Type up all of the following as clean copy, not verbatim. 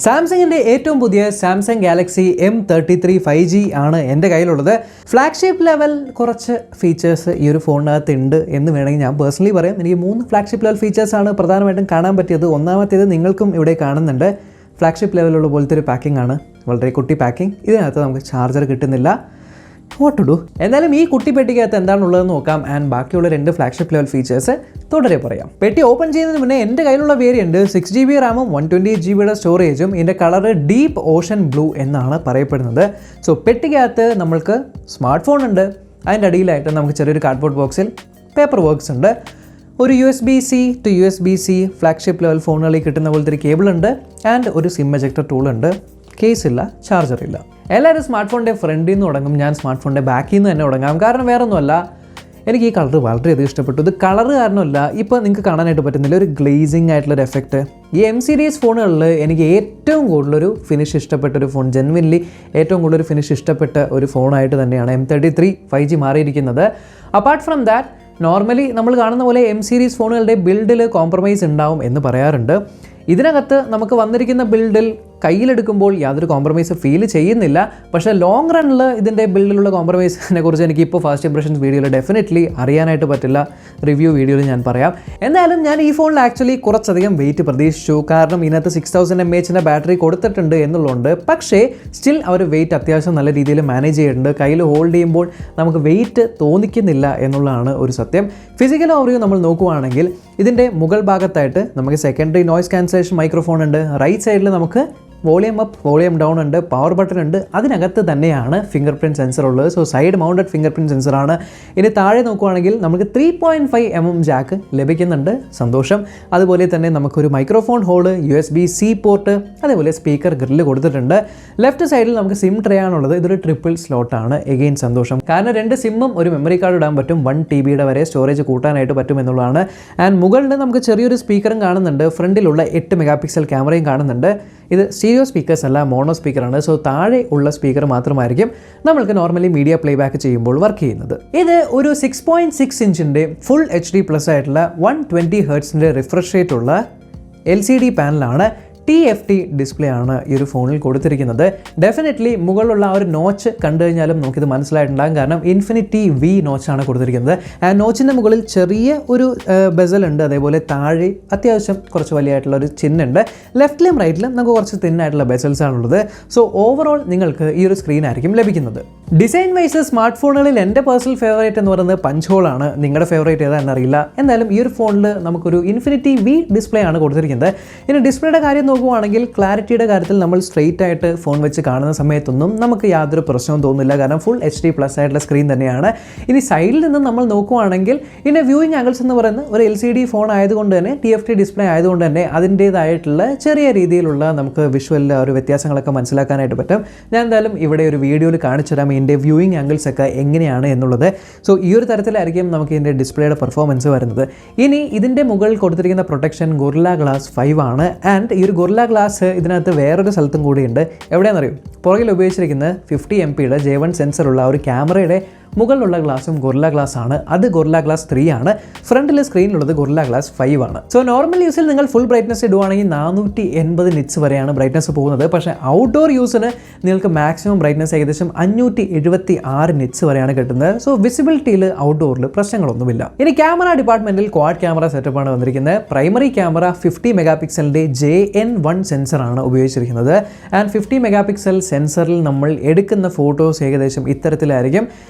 സാംസങ്ങിൻ്റെ ഏറ്റവും പുതിയ സാംസങ് ഗാലക്സി M33 5G ആണ് എൻ്റെ കയ്യിലുള്ളത്. ഫ്ലാഗ്ഷിപ്പ് ലെവൽ കുറച്ച് ഫീച്ചേഴ്സ് ഈ ഒരു ഫോണിനകത്ത് ഉണ്ട് എന്ന് വേണമെങ്കിൽ ഞാൻ പേഴ്സണലി പറയാം. എനിക്ക് 3 ഫ്ലാഗ്ഷിപ്പ് ലെവൽ ഫീച്ചേഴ്സാണ് പ്രധാനമായിട്ടും കാണാൻ പറ്റിയത്. ഒന്നാമത്തേത് നിങ്ങൾക്കും ഇവിടെ കാണുന്നുണ്ട്, ഫ്ലാഗ്ഷിപ്പ് ലെവലുള്ള പോലത്തെ ഒരു പാക്കിംഗ് ആണ്, വളരെ കുട്ടി പാക്കിംഗ്. ഇതിനകത്ത് നമുക്ക് ചാർജർ കിട്ടുന്നില്ല. What to do? എന്തായാലും ഈ കുട്ടി പെട്ടിക്കകത്ത് എന്താണുള്ളതെന്ന് നോക്കാം. ആൻഡ് ബാക്കിയുള്ള 2 ഫ്ലാഗ്ഷിപ്പ് ലെവൽ ഫീച്ചേഴ്സ് തുടരെ പറയാം. പെട്ടി ഓപ്പൺ ചെയ്യുന്നതിന് മുന്നേ എൻ്റെ കയ്യിലുള്ള വേരിയൻറ്റ് 6GB റാമും 128GB സ്റ്റോറേജും ഇതിൻ്റെ കളറ് ഡീപ്പ് ഓഷൻ ബ്ലൂ എന്നാണ് പറയപ്പെടുന്നത്. സോ പെട്ടിക്കകത്ത് നമ്മൾക്ക് സ്മാർട്ട് ഫോൺ ഉണ്ട്, അതിൻ്റെ അടിയിലായിട്ട് നമുക്ക് ചെറിയൊരു കാർഡ്ബോർഡ് ബോക്സിൽ പേപ്പർ വർക്ക്സ് ഉണ്ട്, ഒരു USB-C to USB-C flagship level ഫോണുകളിൽ കിട്ടുന്ന പോലത്തെ ഒരു കേബിൾ ഉണ്ട്, ആൻഡ് ഒരു സിം എജക്ടർ ടൂൾ ഉണ്ട്. കേസ് ഇല്ല, ചാർജർ ഇല്ല. എല്ലാവരും സ്മാർട്ട് ഫോണിൻ്റെ ഫ്രണ്ടിൽ നിന്ന് തുടങ്ങും, ഞാൻ സ്മാർട്ട് ഫോണിൻ്റെ ബാക്കിൽ നിന്ന് തന്നെ തുടങ്ങാം. കാരണം വേറെ ഒന്നുമല്ല, എനിക്ക് ഈ കളർ വളരെയധികം ഇഷ്ടപ്പെട്ടു. ഇത് കളർ കാരണമല്ല, ഇപ്പോൾ നിങ്ങൾക്ക് കാണാനായിട്ട് പറ്റുന്നില്ല ഒരു ഗ്ലേസിങ് ആയിട്ടുള്ളൊരു എഫക്റ്റ്. ഈ M series ഫോണുകളിൽ എനിക്ക് ഏറ്റവും കൂടുതലൊരു ഫിനിഷ് ഇഷ്ടപ്പെട്ട ഒരു ഫോൺ, ജെനുവിൻലി ഏറ്റവും കൂടുതലൊരു ഫിനിഷ് ഇഷ്ടപ്പെട്ട ഒരു ഫോണായിട്ട് തന്നെയാണ് M33 5G മാറിയിരിക്കുന്നത്. അപ്പാർട്ട് ഫ്രം ദാറ്റ്, നോർമലി നമ്മൾ കാണുന്ന പോലെ M series ഫോണുകളുടെ ബിൽഡിൽ കോംപ്രമൈസ് ഉണ്ടാവും എന്ന് പറയാറുണ്ട്. ഇതിനകത്ത് നമുക്ക് വന്നിരിക്കുന്ന ബിൽഡിൽ കയ്യിലെടുക്കുമ്പോൾ യാതൊരു കോംപ്രമൈസ് ഫീൽ ചെയ്യുന്നില്ല. പക്ഷേ ലോങ് റണ്ണിൽ ഇതിൻ്റെ ബിൽഡിലുള്ള കോംപ്രമൈസിനെ കുറിച്ച് എനിക്ക് ഇപ്പോൾ ഫസ്റ്റ് ഇംപ്രഷൻസ് വീഡിയോയിൽ ഡെഫിനറ്റ്ലി അറിയാനായിട്ട് പറ്റില്ല. റിവ്യൂ വീഡിയോയിൽ ഞാൻ പറയാം. എന്തായാലും ഞാൻ ഈ ഫോണിൽ ആക്ച്വലി കുറച്ചധികം വെയിറ്റ് പ്രതീക്ഷിച്ചു. കാരണം ഇതിനകത്ത് 6000 mAh ബാറ്ററി കൊടുത്തിട്ടുണ്ട് എന്നുള്ളതുകൊണ്ട്. പക്ഷേ സ്റ്റിൽ അവർ വെയിറ്റ് അത്യാവശ്യം നല്ല രീതിയിൽ മാനേജ് ചെയ്തിട്ടുണ്ട്. കയ്യിൽ ഹോൾഡ് ചെയ്യുമ്പോൾ നമുക്ക് വെയിറ്റ് തോന്നിക്കുന്നില്ല എന്നുള്ളതാണ് ഒരു സത്യം. ഫിസിക്കൽ ഓവറിയോ നമ്മൾ നോക്കുകയാണെങ്കിൽ ഇതിൻ്റെ മുകൾ ഭാഗത്തായിട്ട് നമുക്ക് സെക്കൻഡറി നോയ്സ് ക്യാൻസലേഷൻ മൈക്രോഫോൺ ഉണ്ട്. റൈറ്റ് സൈഡിൽ നമുക്ക് വോളിയം അപ്പ്, വോളിയം ഡൗൺ ഉണ്ട്, പവർ ബട്ടൺ ഉണ്ട്. അതിനകത്ത് തന്നെയാണ് ഫിംഗർ പ്രിൻറ്റ് സെൻസർ ഉള്ളത്. So side mounted finger print സെൻസറാണ്. ഇനി താഴെ നോക്കുകയാണെങ്കിൽ നമുക്ക് 3.5 mm ജാക്ക് ലഭിക്കുന്നുണ്ട്, സന്തോഷം. അതുപോലെ തന്നെ നമുക്കൊരു മൈക്രോഫോൺ ഹോള്, USB-C പോർട്ട്, അതേപോലെ സ്പീക്കർ ഗ്രില്ല് കൊടുത്തിട്ടുണ്ട്. ലെഫ്റ്റ് സൈഡിൽ നമുക്ക് സിം ട്രേ ആണുള്ളത്. ഇതൊരു ട്രിപ്പിൾ സ്ലോട്ടാണ്, എഗെയിൻ സന്തോഷം. കാരണം 2 സിമ്മും ഒരു മെമ്മറി കാർഡ് ഇടാൻ പറ്റും, 1 TB വരെ സ്റ്റോറേജ് കൂട്ടാനായിട്ട് പറ്റും എന്നുള്ളതാണ്. ആൻഡ് മുകളിൽ നമുക്ക് ചെറിയൊരു സ്പീക്കറും കാണുന്നുണ്ട്, ഫ്രണ്ടിലുള്ള 8 MP ക്യാമറയും കാണുന്നുണ്ട്. ഇത് സ്റ്റീരിയോ സ്പീക്കേഴ്സ് അല്ല, മോണോ സ്പീക്കറാണ്. സോ താഴെ ഉള്ള സ്പീക്കർ മാത്രമായിരിക്കും നമ്മൾക്ക് നോർമലി മീഡിയ പ്ലേ ബാക്ക് ചെയ്യുമ്പോൾ വർക്ക് ചെയ്യുന്നത്. ഇത് ഒരു 6.6 ഇഞ്ചിൻ്റെ ഫുൾ HD+ ആയിട്ടുള്ള 120 Hz റിഫ്രഷ് റേറ്റ് ഉള്ള LCD പാനലാണ്. TFT ഡിസ്പ്ലേ ആണ് ഈ ഒരു ഫോണിൽ കൊടുത്തിരിക്കുന്നത്. ഡെഫിനറ്റ്ലി മുകളിലുള്ള ആ ഒരു നോച്ച് കണ്ടു കഴിഞ്ഞാലും നമുക്കിത് മനസ്സിലായിട്ടുണ്ടാകും. കാരണം ഇൻഫിനിറ്റി V നോച്ചാണ് കൊടുത്തിരിക്കുന്നത്. ആ നോച്ചിൻ്റെ മുകളിൽ ചെറിയ ഒരു ബെസൽ ഉണ്ട്, അതേപോലെ താഴെ അത്യാവശ്യം കുറച്ച് വലിയായിട്ടുള്ള ഒരു ചിഹ്നുണ്ട്. ലെഫ്റ്റിലും റൈറ്റിലും നമുക്ക് കുറച്ച് തിന്നായിട്ടുള്ള ബെസൽസ് ആണുള്ളത്. സോ ഓവറോൾ നിങ്ങൾക്ക് ഈ ഒരു സ്ക്രീൻ ആയിരിക്കും ലഭിക്കുന്നത്. ഡിസൈൻ വൈസ് സ്മാർട്ട് ഫോണുകളിൽ എൻ്റെ പേഴ്സണൽ ഫേവറേറ്റ് എന്ന് പറയുന്നത് പഞ്ച് ഹോളാണ്. നിങ്ങളുടെ ഫേവറേറ്റ് ഏതാണെന്നറിയില്ല. എന്തായാലും ഈ ഒരു ഫോണിൽ നമുക്കൊരു ഇൻഫിനിറ്റി V ഡിസ്പ്ലേ ആണ് കൊടുത്തിരിക്കുന്നത്. ഇനി ഡിസ്പ്ലേയുടെ കാര്യം നോക്കുകയാണെങ്കിൽ ക്ലാരിറ്റിയുടെ കാര്യത്തിൽ നമ്മൾ സ്ട്രെയിറ്റ് ആയിട്ട് ഫോൺ വെച്ച് കാണുന്ന സമയത്തൊന്നും നമുക്ക് യാതൊരു പ്രശ്നവും തോന്നുന്നില്ല. കാരണം ഫുൾ HD+ ആയിട്ടുള്ള സ്ക്രീൻ തന്നെയാണ്. ഇനി സൈഡിൽ നിന്ന് നമ്മൾ നോക്കുകയാണെങ്കിൽ ഇതിൻ്റെ വ്യൂയിങ് ആംഗിൾസ് എന്ന് പറയുന്നത് ഒരു LCD ഫോൺ ആയതുകൊണ്ട് തന്നെ, TFT ഡിസ്പ്ലേ ആയതുകൊണ്ട് തന്നെ അതിൻ്റേതായിട്ടുള്ള ചെറിയ രീതിയിലുള്ള നമുക്ക് വിഷ്വലിൽ ഒരു വ്യത്യാസങ്ങളൊക്കെ മനസ്സിലാക്കാനായിട്ട് പറ്റും. ഞാൻ എന്തായാലും ഇവിടെ ഒരു വീഡിയോയിൽ കാണിച്ചു തരാം ഇതിൻ്റെ വ്യൂയിങ് ആംഗിൾസ് ഒക്കെ എങ്ങനെയാണ് എന്നുള്ളത്. സോ ഈ ഒരു തരത്തിലായിരിക്കും നമുക്ക് ഇതിൻ്റെ ഡിസ്പ്ലേയുടെ പെർഫോമൻസ് വരുന്നത്. ഇനി ഇതിൻ്റെ മുകളിൽ കൊടുത്തിരിക്കുന്ന പ്രൊട്ടക്ഷൻ Gorilla Glass 5 ആണ്. ആൻഡ് ഈ ഒരു Gorilla Glass ഇതിനകത്ത് വേറൊരു സ്ഥലത്തും കൂടിയുണ്ട്. എവിടെയാണെന്നറിയും? പുറകിൽ ഉപയോഗിച്ചിരിക്കുന്നത് 50 MP J1 സെൻസറുള്ള ഒരു ക്യാമറയുടെ മുകളിലുള്ള ഗ്ലാസും Gorilla Glass ആണ്. അത് Gorilla Glass 3 ആണ്. ഫ്രണ്ടിലെ സ്ക്രീനിലുള്ളത് Gorilla Glass 5 ആണ്. സോ നോർമൽ യൂസിൽ നിങ്ങൾ ഫുൾ ബ്രൈറ്റ്നസ് ഇടുവാണെങ്കിൽ 480 nits വരെയാണ് ബ്രൈറ്റ്നസ് പോകുന്നത്. പക്ഷേ ഔട്ട്ഡോർ യൂസിന് നിങ്ങൾക്ക് മാക്സിമം ബ്രൈറ്റ്നസ് ഏകദേശം 576 nits വരെയാണ് കിട്ടുന്നത്. സോ വിസിബിലിറ്റിയിൽ ഔട്ട്ഡോറിൽ പ്രശ്നങ്ങളൊന്നുമില്ല. ഇനി ക്യാമറ ഡിപ്പാർട്ട്മെൻറ്റിൽ ക്വാഡ് ക്യാമറ സെറ്റപ്പാണ് വന്നിരിക്കുന്നത്. പ്രൈമറി ക്യാമറ 50 MP JN1 സെൻസറാണ് ഉപയോഗിച്ചിരിക്കുന്നത്. ആൻഡ് 50 MP സെൻസറിൽ നമ്മൾ എടുക്കുന്ന ഫോട്ടോസ് ഏകദേശം ഇത്തരത്തിലായിരിക്കും.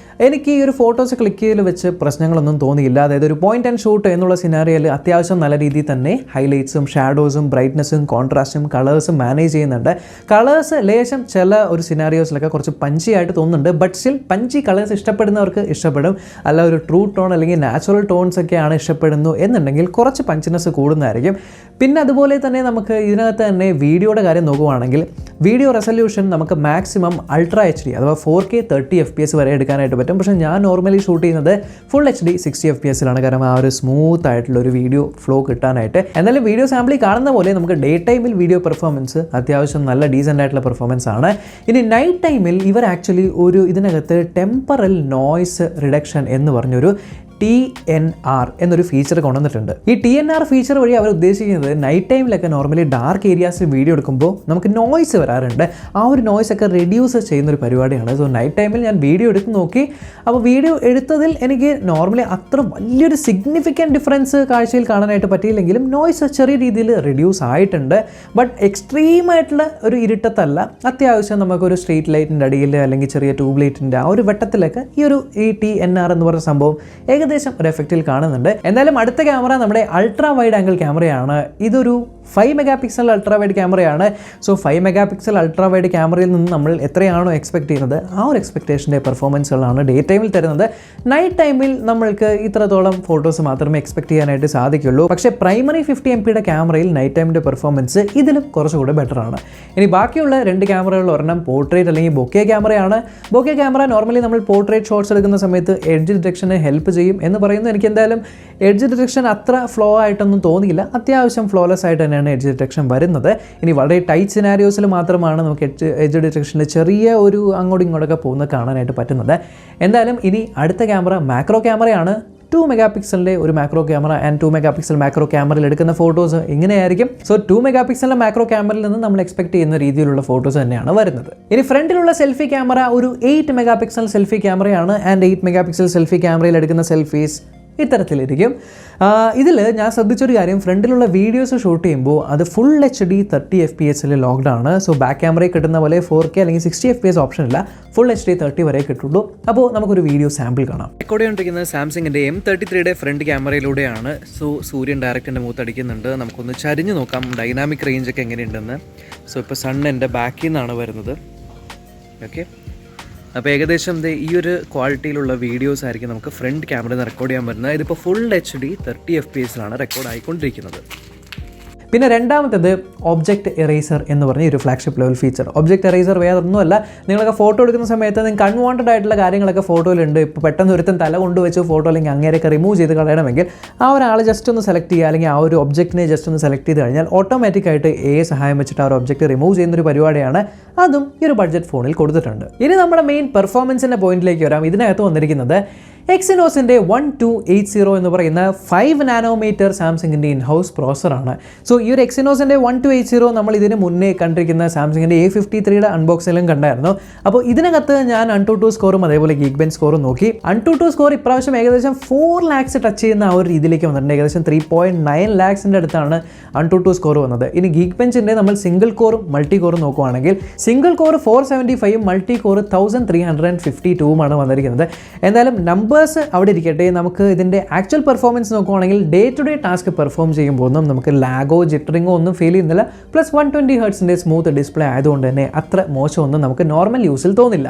എനിക്ക് ഈ ഒരു ഫോട്ടോസ് ക്ലിക്ക് ചെയ്യൽ വെച്ച് പ്രശ്നങ്ങളൊന്നും തോന്നിയില്ല. അതായത് ഒരു പോയിന്റ് ആൻഡ് ഷൂട്ട് എന്നുള്ള സിനാരിയോയിൽ അത്യാവശ്യം നല്ല രീതിയിൽ തന്നെ ഹൈലൈറ്റ്സും ഷാഡോസും ബ്രൈറ്റ്നസ്സും കോൺട്രാസ്റ്റും കളേഴ്സും മാനേജ് ചെയ്യുന്നുണ്ട്. കളേഴ്സ് ലേശം ചില ഒരു സിനാരിയോസിലൊക്കെ കുറച്ച് പഞ്ചി ആയിട്ട് തോന്നുന്നുണ്ട്. ബട്ട് സ്റ്റിൽ പഞ്ചി കളേഴ്സ് ഇഷ്ടപ്പെടുന്നവർക്ക് ഇഷ്ടപ്പെടും. അല്ല ഒരു ട്രൂ ടോൺ അല്ലെങ്കിൽ നാച്ചുറൽ ടോൺസ് ഒക്കെയാണ് ഇഷ്ടപ്പെടുന്നു എന്നുണ്ടെങ്കിൽ കുറച്ച് പഞ്ചിനെസ് കൂടുന്നതായിരിക്കും. പിന്നെ അതുപോലെ തന്നെ നമുക്ക് ഇതിനകത്ത് തന്നെ വീഡിയോയുടെ കാര്യം നോക്കുകയാണെങ്കിൽ വീഡിയോ റെസൊല്യൂഷൻ നമുക്ക് മാക്സിമം അൾട്രാ HD അഥവാ 4K 30 FPS വരെ എടുക്കാനായിട്ട് പറ്റും. പക്ഷേ ഞാൻ നോർമലി ഷൂട്ട് ചെയ്യുന്നത് ഫുൾ HD 60 FPS-ലാണ്. കാരണം ആ ഒരു സ്മൂത്ത് ആയിട്ടുള്ള ഒരു വീഡിയോ ഫ്ലോ കിട്ടാനായിട്ട്. എന്നാലും വീഡിയോ സാമ്പിളിൽ കാണുന്ന പോലെ നമുക്ക് ഡേ ടൈമിൽ വീഡിയോ പെർഫോമൻസ് അത്യാവശ്യം നല്ല ഡീസൻ്റ് ആയിട്ടുള്ള പെർഫോമൻസ് ആണ്. ഇനി നൈറ്റ് ടൈമിൽ ഇവർ ആക്ച്വലി ഇതിനകത്ത് ടെമ്പറൽ നോയ്സ് റിഡക്ഷൻ എന്ന് പറഞ്ഞൊരു TNR എന്നൊരു ഫീച്ചർ കൊണ്ടുവന്നിട്ടുണ്ട്. ഈ TNR ഫീച്ചർ വഴി അവർ ഉദ്ദേശിക്കുന്നത് നൈറ്റ് ടൈമിലൊക്കെ നോർമലി ഡാർക്ക് ഏരിയാസിൽ വീഡിയോ എടുക്കുമ്പോൾ നമുക്ക് നോയ്സ് വരാറുണ്ട്. ആ ഒരു നോയ്സ് ഒക്കെ റെഡ്യൂസ് ചെയ്യുന്നൊരു പരിപാടിയാണ്. സോ നൈറ്റ് ടൈമിൽ ഞാൻ വീഡിയോ എടുത്ത് നോക്കി. അപ്പോൾ വീഡിയോ എടുത്തതിൽ എനിക്ക് നോർമലി അത്ര വലിയൊരു സിഗ്നിഫിക്കൻറ്റ് ഡിഫറൻസ് കാഴ്ചയിൽ കാണാനായിട്ട് പറ്റിയില്ലെങ്കിലും നോയ്സ് ചെറിയ രീതിയിൽ റെഡ്യൂസ് ആയിട്ടുണ്ട്. ബട്ട് എക്സ്ട്രീമായിട്ടുള്ള ഒരു ഇരുട്ടത്തല്ല, അത്യാവശ്യം നമുക്കൊരു സ്ട്രീറ്റ് ലൈറ്റിൻ്റെ അടിയിൽ അല്ലെങ്കിൽ ചെറിയ ട്യൂബ് ലൈറ്റിൻ്റെ ആ ഒരു വെട്ടത്തിലൊക്കെ ഈ TNR എന്ന് പറയുന്ന സംഭവം ഏകദേശം ഒരു എഫക്റ്റിൽ കാണുന്നുണ്ട്. എന്തായാലും അടുത്ത ക്യാമറ നമ്മുടെ അൾട്രാ വൈഡ് ആംഗിൾ ക്യാമറയാണ്. ഇതൊരു 5 മെഗാ പിക്സൽ അൾട്രാ വൈഡ് ക്യാമറയാണ്. So 5 mega pixel ultra wide ക്യാമറയിൽ നിന്ന് നമ്മൾ എത്രയാണോ എക്സ്പെക്ട് ചെയ്യുന്നത് ആ ഒരു എക്സ്പെക്ടേഷൻ്റെ പെർഫോമൻസുകളാണ് ഡേ ടൈമിൽ തരുന്നത്. നൈറ്റ് ടൈമിൽ നമ്മൾക്ക് ഇത്രത്തോളം ഫോട്ടോസ് മാത്രമേ എക്സ്പെക്ട് ചെയ്യാനായിട്ട് സാധിക്കുള്ളൂ. പക്ഷേ പ്രൈമറി 50 MP ക്യാമറയിൽ നൈറ്റ് ടൈമിൻ്റെ പെർഫോമൻസ് ഇതിലും കുറച്ചുകൂടെ ബെറ്റർ ആണ്. ഇനി ബാക്കിയുള്ള 2 ക്യാമറകളിൽ ഒരെണ്ണം പോർട്രേറ്റ് അല്ലെങ്കിൽ ബൊക്കെ ക്യാമറയാണ്. ബൊക്കെ ക്യാമറ നോർമലി നമ്മൾ പോർട്രേറ്റ് ഷോട്ട്സ് എടുക്കുന്ന സമയത്ത് എഡ്ജ് ഡിറ്റക്ഷന് ഹെൽപ്പ് ചെയ്യും എന്ന് പറയുന്നു. എനിക്ക് എന്തായാലും എഡ്ജ് ഡിറ്റക്ഷൻ അത്ര ഫ്ലോ ആയിട്ടൊന്നും തോന്നിയില്ല. അത്യാവശ്യം ഫ്ലോലെസ് ആയിട്ട് തന്നെയാണ് എഡ്ജ് ഡിറ്റക്ഷൻ വരുന്നത്. ഇനി വളരെ ടൈറ്റ് സിനാരിയോസിൽ മാത്രമാണ് നമുക്ക് എഡ്ജ് ഡിറ്റക്ഷനിൽ ചെറിയ ഒരു അങ്ങോട്ടും ഇങ്ങോട്ടൊക്കെ പോകുന്നത് കാണാനായിട്ട് പറ്റുന്നത്. എന്തായാലും ഇനി അടുത്ത ക്യാമറ മാക്രോ ക്യാമറയാണ്. 2 മെഗാ പിക്സലിൻ്റെ ഒരു macro camera and 2 mega pixel macro ക്യാമറയിൽ എടുക്കുന്ന ഫോട്ടോസ് ഇങ്ങനെയായിരിക്കും. സോ 2 മെഗാ പിക്സലിൻ്റെ മാക്രോ ക്യാമറയിൽ നിന്ന് നമ്മൾ എക്സ്പെക്ട് ചെയ്യുന്ന രീതിയിലുള്ള ഫോട്ടോസ് തന്നെയാണ് വരുന്നത്. ഇനി ഫ്രണ്ടിലുള്ള സെൽഫി ക്യാമറ ഒരു 8 മെഗാ പിക്സൽ സെൽഫി ക്യാമറയാണ്. ആൻഡ് 8 മെഗാ പിക്സൽ സെൽഫി ക്യാമറയിൽ എടുക്കുന്ന സെൽഫീസ് ഇത്തരത്തിലിരിക്കും. ഇതിൽ ഞാൻ ശ്രദ്ധിച്ചൊരു കാര്യം, ഫ്രണ്ടിലുള്ള വീഡിയോസ് ഷൂട്ട് ചെയ്യുമ്പോൾ അത് ഫുൾ HD 30 FPS ലോക്ക്ഡ് ആണ്. സോ ബാക്ക് ക്യാമറയിൽ കിട്ടുന്ന പോലെ 4K അല്ലെങ്കിൽ 60 FPS ഓപ്ഷൻ ഇല്ല, ഫുൾ HD 30 വരെ കിട്ടുള്ളൂ. അപ്പോൾ നമുക്കൊരു വീഡിയോ സാമ്പിൾ കാണാം. റെക്കോർഡ് ചെയ്തുകൊണ്ടിരിക്കുന്നത് സാംസങ്ങിൻ്റെ M33 ഫ്രണ്ട് ക്യാമറയിലൂടെയാണ്. സോ സൂര്യൻ ഡയറക്റ്റിൻ്റെ മുഖത്തടിക്കുന്നുണ്ട്. നമുക്കൊന്ന് ചരിഞ്ഞ് നോക്കാം ഡൈനാമിക് റേഞ്ചൊക്കെ എങ്ങനെയുണ്ടെന്ന്. സോ ഇപ്പോൾ സൺ എൻ്റെ ബാക്കിൽ നിന്നാണ് വരുന്നത്. ഓക്കെ, അപ്പോൾ ഏകദേശം ഈ ഒരു ക്വാളിറ്റിയിലുള്ള വീഡിയോസ് ആയിരിക്കും നമുക്ക് ഫ്രണ്ട് ക്യാമറയിൽ നിന്ന് റെക്കോർഡ് ചെയ്യാൻ പറ്റുന്നത്. ഇതിപ്പോൾ ഫുൾ HD 30 FPS റെക്കോർഡ് ആയിക്കൊണ്ടിരിക്കുന്നത്. പിന്നെ രണ്ടാമത്തേത് ഒബ്ജക്റ്റ് എറേസർ എന്ന് പറഞ്ഞ ഒരു flagship level feature. Object eraser വേറെ ഒന്നുമല്ല, നിങ്ങളൊക്കെ ഫോട്ടോ എടുക്കുന്ന സമയത്ത് നിങ്ങൾക്ക് അൺവാണ്ടഡ് ആയിട്ടുള്ള കാര്യങ്ങളൊക്കെ ഫോട്ടോയിലുണ്ട്. ഇപ്പോൾ പെട്ടെന്ന് ഒരുത്തൻ തല കൊണ്ടുവച്ച് ഫോട്ടോ അല്ലെങ്കിൽ അങ്ങനെയൊക്കെ റിമൂവ് ചെയ്ത് കളയണമെങ്കിൽ ആ ഒരാൾ ജസ്റ്റ് ഒന്ന് സെലക്ട് ചെയ്യുക, അല്ലെങ്കിൽ ആ ഒരു ഒബ്ജക്റ്റിനെ ജസ്റ്റ് ഒന്ന് സെലക്ട് ചെയ്ത് കഴിഞ്ഞാൽ ഓട്ടോമാറ്റിക്കായിട്ട് സഹായം വെച്ചിട്ട് ആ ഒരു ഒബ്ജക്റ്റ് റിമൂവ് ചെയ്യുന്നൊരു പരിപാടിയാണ്. അതും ഈ ഒരു ബഡ്ജറ്റ് ഫോണിൽ കൊടുത്തിട്ടുണ്ട്. ഇനി നമ്മുടെ മെയിൻ പെർഫോമൻസിൻ്റെ പോയിന്റിലേക്ക് വരാം. ഇതിനകത്ത് വന്നിരിക്കുന്നത് എക്സിനോസിൻ്റെ 1280 എന്ന് പറയുന്ന 5 നാനോമീറ്റർ സാംസങ്ങിൻ്റെ ഇൻഹൗസ് പ്രോസറാണ്. സോ ഈ ഒരു എക്സിനോസിൻ്റെ 1280 നമ്മൾ ഇതിന് മുന്നേ കണ്ടിരിക്കുന്ന സാംസങ്ങിൻ്റെ A53 അൺബോക്സിലും കണ്ടായിരുന്നു. അപ്പോൾ ഇതിനകത്ത് ഞാൻ AnTuTu സ്കോറും അതേപോലെ Geekbench സ്കോറും നോക്കി. AnTuTu സ്കോർ ഇപ്രാവശ്യം ഏകദേശം 4 lakhs ടച്ച് ചെയ്യുന്ന ആ ഒരു രീതിയിലേക്ക് വന്നിട്ടുണ്ട്. ഏകദേശം 3.9 lakhs അടുത്താണ് AnTuTu സ്കോർ വന്നത്. ഇനി Geekbenchൻ്റെ നമ്മൾ സിംഗിൾ കോറും മൾട്ടി കോറും നോക്കുവാണെങ്കിൽ സിംഗിൾ കോർ 475 മൾട്ടി കോർ 1352 വന്നിരിക്കുന്നത്. എന്തായാലും നമ്പേഴ്സ് അവിടെ ഇരിക്കട്ടെ, നമുക്ക് ഇതിൻ്റെ ആക്ച്വൽ പെർഫോമൻസ് നോക്കുവാണെങ്കിൽ day to day task perform ചെയ്യുമ്പോൾ ഒന്നും നമുക്ക് ലാഗോ ജിറ്ററിങ്ങോ ഒന്നും ഫീൽ ചെയ്യുന്നില്ല. പ്ലസ് 120 ഹെർട്സിൻ്റെ സ്മൂത്ത് ഡിസ്പ്ലേ ആയതുകൊണ്ട് തന്നെ അത്ര മോശമൊന്നും നമുക്ക് നോർമൽ യൂസിൽ തോന്നില്ല.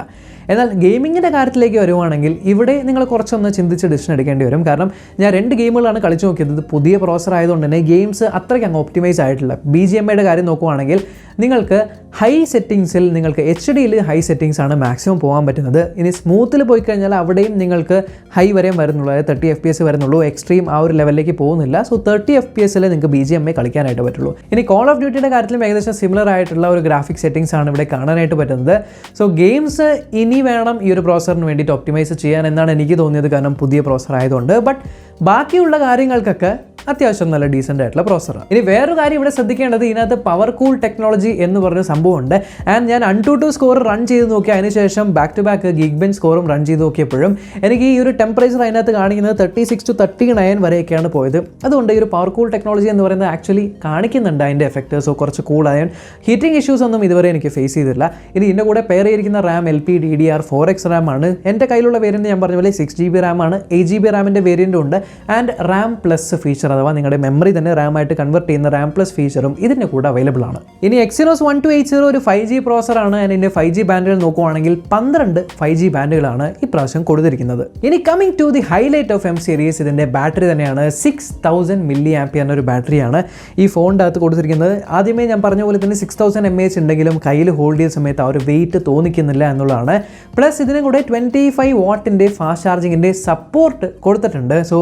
എന്നാൽ ഗെയിമിങ്ങിൻ്റെ കാര്യത്തിലേക്ക് വരുവാണെങ്കിൽ ഇവിടെ നിങ്ങൾ കുറച്ചൊന്ന് ചിന്തിച്ച് ഡിസിഷൻ എടുക്കേണ്ടി വരും. കാരണം ഞാൻ 2 ഗെയിമുകളാണ് കളിച്ചു നോക്കിയത്. ഇത് പുതിയ പ്രോസർ ആയതുകൊണ്ട് തന്നെ ഗെയിംസ് അത്രയ്ക്ക് അങ്ങ് ഒപ്റ്റിമൈസ് ആയിട്ടില്ല. BGMIയുടെ കാര്യം നോക്കുവാണെങ്കിൽ നിങ്ങൾക്ക് ഹൈ സെറ്റിങ്സിൽ നിങ്ങൾക്ക് HDയിൽ ഹൈ സെറ്റിങ്സ് ആണ് മാക്സിമം പോകാൻ പറ്റുന്നത്. ഇനി സ്മൂത്തിൽ പോയി കഴിഞ്ഞാൽ അവിടെയും നിങ്ങൾക്ക് ഹൈ വരെയും വരുന്നുള്ളൂ, അതായത് 30 FPS വരുന്നുള്ളൂ. എക്സ്ട്രീം ആ ഒരു ലെവലിലേക്ക് പോകുന്നില്ല. സോ 30 FPSൽ നിങ്ങൾക്ക് BGMI കളിക്കാനായിട്ട് പറ്റുള്ളൂ. ഇനി കോൾ ഓഫ് ഡ്യൂട്ടിയുടെ കാര്യത്തിലും ഏകദേശം സിമിലർ ആയിട്ടുള്ള ഒരു ഗ്രാഫിക് സെറ്റിങ്സ് ആണ് ഇവിടെ കാണാനായിട്ട് പറ്റുന്നത്. സോ ഗെയിംസ് ഇനി വേണം ഈ ഒരു പ്രോസറിന് വേണ്ടിയിട്ട് ഒപ്റ്റിമൈസ് ചെയ്യാൻ എന്നാണ് എനിക്ക് തോന്നിയത്, കാരണം പുതിയ പ്രോസർ ആയതുകൊണ്ട്. ബട്ട് ബാക്കിയുള്ള കാര്യങ്ങൾക്കൊക്കെ അത്യാവശ്യം നല്ല ഡീസൻ്റ് ആയിട്ടുള്ള പ്രോസറാണ്. ഇനി വേറൊരു കാര്യം ഇവിടെ ശ്രദ്ധിക്കേണ്ടത്, ഇതിനകത്ത് പവർ കൂൾ ടെക്നോളജി എന്ന് പറഞ്ഞ സംഭവമുണ്ട്. ആൻഡ് ഞാൻ AnTuTu സ്കോർ റൺ ചെയ്ത് നോക്കി, അതിനുശേഷം ബാക്ക് ടു ബാക്ക് Geekbench സ്കോറും റൺ ചെയ്ത് നോക്കിയപ്പോഴും എനിക്ക് ഈ ഒരു ടെമ്പറേച്ചർ അതിനകത്ത് കാണിക്കുന്നത് 36 to 39 വരെയൊക്കെയാണ് പോയത്. അതുകൊണ്ട് ഈ ഒരു പവർ കൂൾ ടെക്നോളജി എന്ന് പറയുന്നത് ആക്ച്വലി കാണിക്കുന്നുണ്ട് അതിൻ്റെ എഫക്റ്റ്. സോ കുറച്ച് കൂളായ ഹീറ്റിംഗ് ഇഷ്യൂസ് ഒന്നും ഇതുവരെ എനിക്ക് ഫേസ് ചെയ്തില്ല. ഇനി ഇതിൻ്റെ കൂടെ പെയർ ചെയ്തിരിക്കുന്ന റാം LPDDR4X റാം ആണ്. എൻ്റെ കയ്യിലുള്ള വേരിയൻറ്റ് ഞാൻ പറഞ്ഞ പോലെ 6GB റാം ആണ്. 8GB റാമിൻ്റെ വേരിയൻറ്റും ഉണ്ട്. ആൻഡ് റാം പ്ലസ് ഫീച്ചർ, അഥവാ നിങ്ങളുടെ മെമ്മറി തന്നെ റാം ആയിട്ട് കൺവേർട്ട് ചെയ്യുന്ന റാം പ്ലസ് ഫീച്ചറും ഇതിൻ്റെ കൂടെ അവൈലബിൾ ആണ്. ഇനി എക്സിനോസ് 1280 ഒരു 5G പ്രോസറാണ്. അതിൻ്റെ 5G ബാൻഡുകൾ നോക്കുവാണെങ്കിൽ 12 5G ബാൻഡുകളാണ് ഇപ്രാവശ്യം കൊടുത്തിരിക്കുന്നത്. ഇനി coming to the highlight of M series, ഇതിൻ്റെ ബാറ്ററി തന്നെയാണ്. 6000 mAh ഒരു ബാറ്ററിയാണ് ഈ ഫോണിൻ്റെ അകത്ത് കൊടുത്തിരിക്കുന്നത്. ആദ്യമേ ഞാൻ പറഞ്ഞ പോലെ തന്നെ 6000 mAh ഉണ്ടെങ്കിലും കയ്യിൽ ഹോൾഡ് ചെയ്യുന്ന സമയത്ത് ആ ഒരു വെയിറ്റ് തോന്നിക്കുന്നില്ല എന്നുള്ളതാണ്. പ്ലസ് ഇതിനും കൂടെ 25 വാട്ടിൻ്റെ ഫാസ്റ്റ് ചാർജിങ്ങിൻ്റെ സപ്പോർട്ട് കൊടുത്തിട്ടുണ്ട്. സോ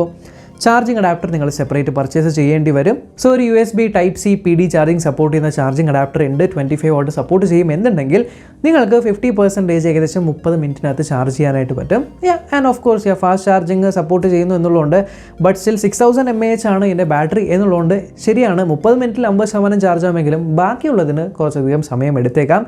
ചാർജിങ് അഡാപ്റ്റർ നിങ്ങൾ സെപ്പറേറ്റ് പർച്ചേസ് ചെയ്യേണ്ടി വരും. സോ ഒരു USB Type-C PD charging support ചെയ്യുന്ന ചാർജിങ് അഡാപ്റ്റർ ഉണ്ട്. 25 വാട്ട് സപ്പോർട്ട് ചെയ്യും എന്നുണ്ടെങ്കിൽ നിങ്ങൾക്ക് 50% ഏകദേശം 30 മിനിറ്റിനകത്ത് ചാർജ് ചെയ്യാനായിട്ട് പറ്റും. And of course fast charging support ചെയ്യുന്നു എന്നുള്ളതുകൊണ്ട് ബട്ട് സ്റ്റിൽ 6000 mAh ആണ് ഇതിൻ്റെ ബാറ്ററി എന്നുള്ളതുകൊണ്ട് ശരിയാണ് 30 മിനിറ്റിൽ 50% ചാർജ് ആകുമെങ്കിലും ബാക്കിയുള്ളതിന് കുറച്ചധികം സമയം എടുത്തേക്കാം.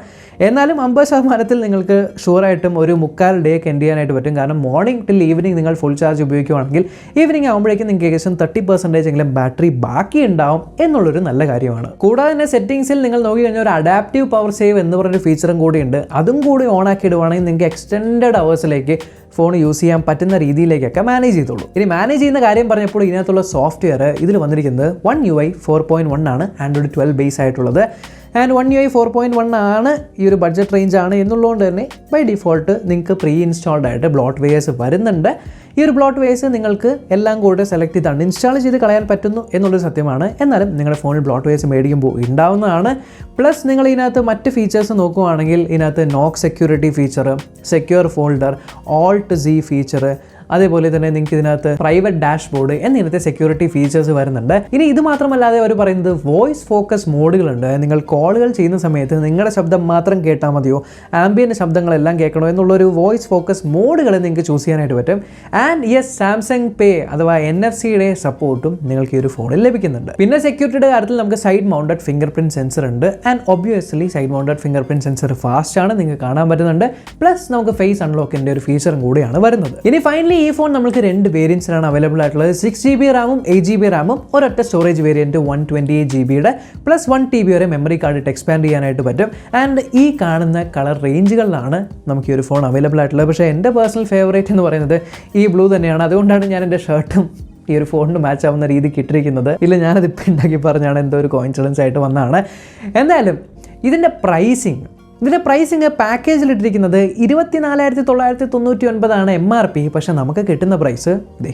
എന്നാലും 50% നിങ്ങൾക്ക് ഷുവറായിട്ടും ഒരു 3/4 ഡേ ഒക്കെ എൻഡ് ചെയ്യാനായിട്ട് പറ്റും. കാരണം മോർണിംഗ് ടിൽ ഈവനിങ് നിങ്ങൾ ഫുൾ ചാർജ് ഉപയോഗിക്കുകയാണെങ്കിൽ ഈവനിങ് ആകുമ്പോഴേക്കും നിങ്ങൾക്ക് ഏകദേശം 30% എങ്കിലും ബാറ്ററി ബാക്കി ഉണ്ടാവും എന്നുള്ളൊരു നല്ല കാര്യമാണ്. കൂടാതെ തന്നെ സെറ്റിംഗ്സിൽ നിങ്ങൾ നോക്കിക്കഴിഞ്ഞാൽ ഒരു അഡാപ്റ്റീവ് പവർ സേവ് എന്ന് പറഞ്ഞൊരു ഫീച്ചറും കൂടിയുണ്ട്. അതും കൂടി ഓൺ ആക്കി ഇടുവാണെങ്കിൽ നിങ്ങൾക്ക് എക്സ്റ്റെൻഡഡ് അവേഴ്സിലേക്ക് ഫോൺ യൂസ് ചെയ്യാൻ പറ്റുന്ന രീതിയിലേക്കൊക്കെ മാനേജ് ചെയ്തോളൂ. ഇനി മാനേജ് ചെയ്യുന്ന കാര്യം പറഞ്ഞപ്പോൾ ഇതിനകത്തുള്ള സോഫ്റ്റ്വെയർ ഇതിൽ വന്നിരിക്കുന്നത് One UI 4.1 ആണ്, Android 12 ബേസ് ആയിട്ടുള്ളത്. ആൻഡ് One UI 4.1 ആണ് ഈ ഒരു ബഡ്ജറ്റ് റേഞ്ച് ആണ് എന്നുള്ളതുകൊണ്ട് തന്നെ ബൈ ഡിഫോൾട്ട് നിങ്ങൾക്ക് പ്രീ ഇൻസ്റ്റാൾഡ് ആയിട്ട് ബ്ലോട്ട് വെയേഴ്സ് വരുന്നുണ്ട്. ഈ ഒരു ബ്ലോട്ട് വെയേഴ്സ് നിങ്ങൾക്ക് എല്ലാം കൂടെ സെലക്ട് ചെയ്ത് അൺഇൻസ്റ്റാൾ ചെയ്ത് കളയാൻ പറ്റുന്നു എന്നുള്ളൊരു സത്യമാണ്. എന്നാലും നിങ്ങളുടെ ഫോണിൽ ബ്ലോട്ട് വെയേഴ്സ് മേടിക്കുമ്പോൾ ഉണ്ടാവുന്നതാണ്. പ്ലസ് നിങ്ങൾ ഇതിനകത്ത് മറ്റ് ഫീച്ചേഴ്സ് നോക്കുകയാണെങ്കിൽ ഇതിനകത്ത് നോക്ക് security feature, secure folder, Alt Z feature, അതേപോലെ തന്നെ നിങ്ങൾക്ക് ഇതിനകത്ത് പ്രൈവറ്റ് ഡാഷ്ബോർഡ് എന്നിങ്ങനത്തെ സെക്യൂരിറ്റി ഫീച്ചേഴ്സ് വരുന്നുണ്ട്. ഇനി ഇത് മാത്രമല്ലാതെ അവർ പറയുന്നത് വോയിസ് ഫോക്കസ് മോഡുകളുണ്ട്. നിങ്ങൾ കോളുകൾ ചെയ്യുന്ന സമയത്ത് നിങ്ങളുടെ ശബ്ദം മാത്രം കേട്ടാൽ മതിയോ, ആംബിയൻ്റ് ശബ്ദങ്ങളെല്ലാം കേൾക്കണോ എന്നുള്ളൊരു വോയിസ് ഫോക്കസ് മോഡുകൾ നിങ്ങൾക്ക് ചൂസ് ചെയ്യാനായിട്ട് പറ്റും. ആൻഡ് യെസ്, സാംസങ് പേ അഥവാ NFC-യുടെ സപ്പോർട്ടും നിങ്ങൾക്ക് ഈ ഒരു ഫോണിൽ ലഭിക്കുന്നുണ്ട്. പിന്നെ സെക്യൂരിറ്റിയുടെ കാര്യത്തിൽ നമുക്ക് side mounted finger print sensor ഉണ്ട്. And obviously side mounted finger print sensor fast ആണ്, നിങ്ങൾക്ക് കാണാൻ പറ്റുന്നുണ്ട്. പ്ലസ് നമുക്ക് ഫേസ് അൺലോക്കിൻ്റെ ഒരു ഫീച്ചറും കൂടിയാണ് വരുന്നത്. ഇനി ഫൈനലി ഈ ഫോൺ നമ്മൾക്ക് 2 വേരിയൻസിലാണ് അവൈലബിൾ ആയിട്ടുള്ളത്. 6GB റാമും 8GB റാമും, ഒരൊറ്റ storage variant 128GB plus 1TB വരെ മെമ്മറി കാർഡ് ഇട്ട് എക്സ്പാൻഡ് ചെയ്യാനായിട്ട് പറ്റും. ആൻഡ് ഈ കാണുന്ന കളർ റേഞ്ചുകളിലാണ് നമുക്ക് ഈ ഒരു ഫോൺ അവൈലബിൾ ആയിട്ടുള്ളത്. പക്ഷേ എൻ്റെ പേഴ്സണൽ ഫേവറേറ്റ് എന്ന് പറയുന്നത് ഈ ബ്ലൂ തന്നെയാണ്. അതുകൊണ്ടാണ് ഞാൻ എൻ്റെ ഷർട്ടും ഈ ഒരു ഫോണിന് മാച്ച് ആവുന്ന രീതിക്ക് ഇട്ടിരിക്കുന്നത്. ഇല്ല, ഞാനതിപ്പോൾ ഉണ്ടാക്കി പറഞ്ഞാണ്, എന്തോ ഒരു കോയിൻസിഡൻസ് ആയിട്ട് വന്നതാണ്. എന്തായാലും ഇതിൻ്റെ പ്രൈസിങ് പാക്കേജിലിട്ടിരിക്കുന്നത് 24,999 MRP. പക്ഷേ നമുക്ക് കിട്ടുന്ന പ്രൈസ് ഇതേ.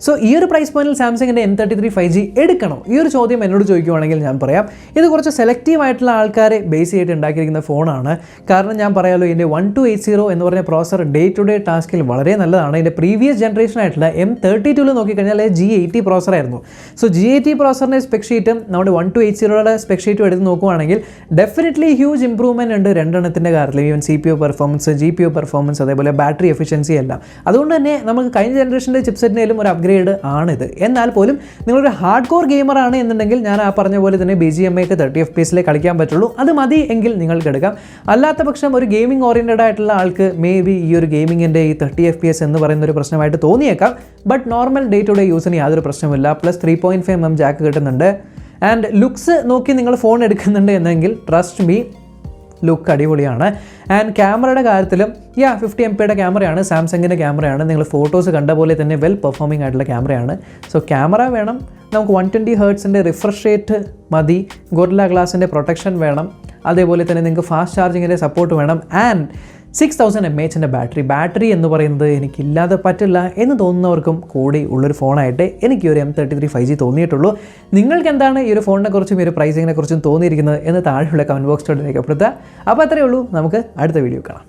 സോ ഈ ഒരു പ്രൈസ് പോയിന്റിൽ സാംസങ്ങിൻ്റെ M33 5G എടുക്കണോ? ഈ ഒരു ചോദ്യം എന്നോട് ചോദിക്കുവാണെങ്കിൽ ഞാൻ പറയാം, ഇത് കുറച്ച് സെലക്റ്റീവ് ആയിട്ടുള്ള ആൾക്കാരെ ബേസ് ചെയ്തിട്ട് ഉണ്ടാക്കിയിരിക്കുന്ന ഫോണാണ്. കാരണം ഞാൻ പറയാമല്ലോ, ഇതിൻ്റെ 1280 എന്ന് പറഞ്ഞ പ്രോസർ ഡേ ടു ഡേ ടാസ്കിൽ വളരെ നല്ലതാണ്. ഇതിൻ്റെ പ്രീവിയസ് ജനറേഷൻ ആയിട്ടുള്ള M32 നോക്കിക്കഴിഞ്ഞാൽ G80 പ്രോസറായിരുന്നു. സോ G80 പ്രോസറിൻ്റെ സ്പെക് ഷീറ്റും നമ്മുടെ 1280യുടെ സ്പെക് ഷീറ്റും എടുത്ത് നോക്കുവാണെങ്കിൽ ഡെഫിനറ്റ്ലി ഹ്യൂജ് ഇമ്പ്രൂവ്മെൻറ്റ് ഉണ്ട് രണ്ടെണ്ണത്തിൻ്റെ കാര്യത്തിൽ. Even CPU performance, GPU performance, അതേപോലെ ബാറ്ററി എഫിഷ്യൻസി എല്ലാം. അതുകൊണ്ട് തന്നെ നമുക്ക് കഴിഞ്ഞ ജനറേഷൻ്റെ ചിപ്സെറ്റിനേലും ഒരു അപ്ഗ്രേഡ് ആണിത്. എന്നാൽ പോലും നിങ്ങളൊരു ഹാർഡ് കോർ ഗെയിമർ ആണ് എന്നുണ്ടെങ്കിൽ ഞാൻ ആ പറഞ്ഞ പോലെ തന്നെ BGMAക്ക് 30 FPS കളിക്കാൻ പറ്റുള്ളൂ. അത് മതി എങ്കിൽ നിങ്ങൾക്ക് എടുക്കാം. അല്ലാത്ത പക്ഷം ഒരു ഗെയിമിംഗ് ഓറിയൻറ്റഡ് ആയിട്ടുള്ള ആൾക്ക് മേ ബി ഈ ഒരു ഗെയിമിങ്ങിൻ്റെ ഈ 30 FPS എന്ന് പറയുന്ന ഒരു പ്രശ്നമായിട്ട് തോന്നിയേക്കാം. But normal day to day യൂസിന് യാതൊരു പ്രശ്നമില്ല. പ്ലസ് 3.5mm ജാക്ക് കിട്ടുന്നുണ്ട്. ആൻഡ് ലുക്സ് നോക്കി നിങ്ങൾ ഫോൺ എടുക്കുന്നുണ്ട് എന്നെങ്കിൽ ട്രസ്റ്റ് മീ, ലുക്ക് അടിപൊളിയാണ്. ആൻഡ് ക്യാമറയുടെ കാര്യത്തിലും 50MP ക്യാമറയാണ്, സാംസങ്ങിൻ്റെ ക്യാമറയാണ്. നിങ്ങൾ ഫോട്ടോസ് കണ്ട പോലെ തന്നെ വെൽ പെർഫോമിംഗ് ആയിട്ടുള്ള ക്യാമറയാണ്. സോ ക്യാമറ വേണം, നമുക്ക് 120 Hz റിഫ്രഷ് റേറ്റ് മതി, ഗൊറില്ല ഗ്ലാസിൻ്റെ പ്രൊട്ടക്ഷൻ വേണം, അതേപോലെ തന്നെ നിങ്ങൾക്ക് ഫാസ്റ്റ് ചാർജിങ്ങിൻ്റെ സപ്പോർട്ട് വേണം. ആൻഡ് 6000 mAh ബാറ്ററി എന്ന് പറയുന്നത് എനിക്കില്ലാതെ പറ്റില്ല എന്ന് തോന്നുന്നവർക്കും കൂടി ഉള്ളൊരു ഫോണായിട്ട് എനിക്ക് ഒരു M33 5G തോന്നിയിട്ടുള്ളൂ. നിങ്ങൾക്ക് എന്താണ് ഈ ഒരു ഫോണിനെ കുറിച്ചും ഈ ഒരു പ്രൈസിങ്ങിനെ കുറിച്ചും തോന്നിയിരിക്കുന്നത് എന്ന് താഴെയുള്ള കമൻറ്റ് ബോക്സിലോട്ട് രേഖപ്പെടുത്തുക. അപ്പോൾ അത്രയേ ഉള്ളൂ, നമുക്ക് അടുത്ത വീഡിയോ കാണാം.